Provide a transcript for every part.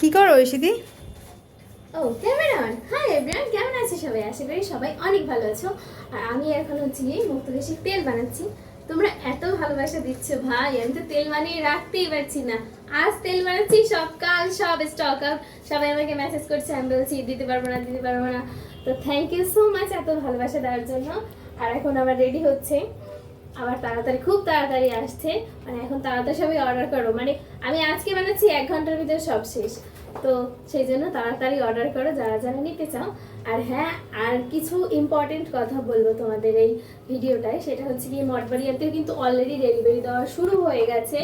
কি করো ঐশিদি? ও camera on. Hi everyone, কেমন আছে সবাই? আশা করি সবাই অনেক ভালো আছো। আর আমি এখন হচ্ছে গিয়ে মুক্তকেশী তেল বানাচ্ছি। তোমরা এত ভালোবাসা দিচ্ছ ভাই, আমি তো তেল বানিয়ে রাখতেই পারছি না। আজ তেল বানাচ্ছি, সব কাল সব স্টক আউট। সবাই আমাকে মেসেজ করছে, আমি বলছি দিতে পারবো না দিতে পারবো না। তো থ্যাংক ইউ সো মাচ এত ভালোবাসা দেওয়ার জন্য। আর এখন আবার রেডি হচ্ছে, আবার তাড়াতাড়ি খুব তাড়াতাড়ি আসছে। মানে এখন তাড়াতাড়ি সবাই অর্ডার করো, মানে আমি আজকে বানাচ্ছি 1 ঘন্টার ভিতরে সব শেষ। তো সেই জন্য তাড়াতাড়ি অর্ডার করো যারা যারা নিতে চাও। আর হ্যাঁ, আর কিছু ইম্পর্টেন্ট কথা বলবো তোমাদের এই ভিডিওটায়, সেটা হচ্ছে কি মঠবাড়িয়াতেও কিন্তু অলরেডি ডেলিভারি দেওয়া শুরু হয়ে গেছে,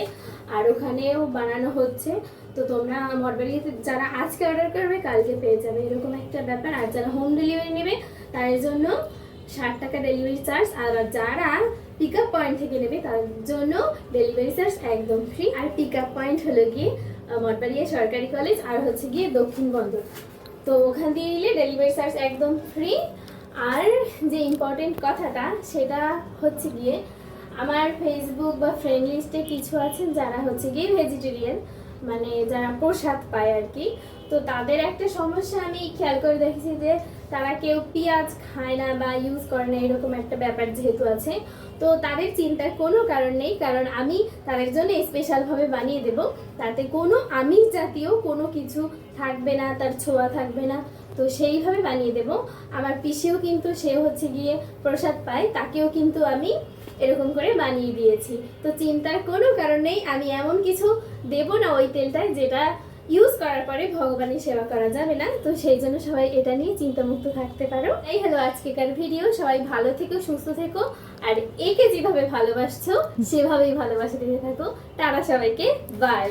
আর ওখানেও বানানো হচ্ছে। তো তোমরা মঠবাড়িয়াতে যারা আজকে অর্ডার করবে কালকে পেয়ে যাবে, এরকম একটা ব্যাপার। আর যারা হোম ডেলিভারি নেবে তার জন্য 60 টাকা ডেলিভারি চার্জ, আর যারা পিক আপ পয়েন্ট থেকে নেবে তার জন্য ডেলিভারি চার্জ একদম ফ্রি। আর পিক আপ পয়েন্ট হলো গিয়ে মঠবাড়িয়া সরকারি কলেজ আর হচ্ছে গিয়ে দক্ষিণ বন্দর। তো ওখান দিয়ে নিলে ডেলিভারি চার্জ একদম ফ্রি। আর যে ইম্পর্টেন্ট কথাটা সেটা হচ্ছে গিয়ে আমার ফেসবুক বা ফ্রেন্ড লিস্টে কিছু আছেন যারা হচ্ছে গিয়ে ভেজিটেরিয়ান, মানে যারা প্রসাদ পায় আর কি। তো তাদের একটা সমস্যা আমি খেয়াল করে দেখেছি যে তারা কেউ পেঁয়াজ খায় না বা ইউজ করে না, এরকম একটা ব্যাপার যেহেতু আছে। তো তাদের চিন্তার কোনো কারণ নেই, কারণ আমি তাদের জন্য স্পেশালভাবে বানিয়ে দেব। তাতে কোনো আমিষ জাতীয় কোনো কিছু থাকবে না, তার ছোঁয়া থাকবে না। তো সেইভাবে বানিয়ে দেব। আমার পিসিও কিন্তু সে হচ্ছে গিয়ে প্রসাদ পায়, তাকেও কিন্তু আমি এরকম করে বানিয়ে দিয়েছি। তো চিন্তার কোনো কারণ নেই, আমি এমন কিছু দেব না ওই তেলটায় যেটা ইউজ করার পরে ভগবানের সেবা করা যাবে না। তো সেই জন্য সবাই এটা নিয়ে চিন্তামুক্ত থাকতে পারো। এই হলো আজকেকার ভিডিও। সবাই ভালো থেকো, সুস্থ থেকো, আর একে যেভাবে ভালোবাসছো সেভাবেই ভালোবাসা দিতে থাকো। টাটা সবাইকে, বাই।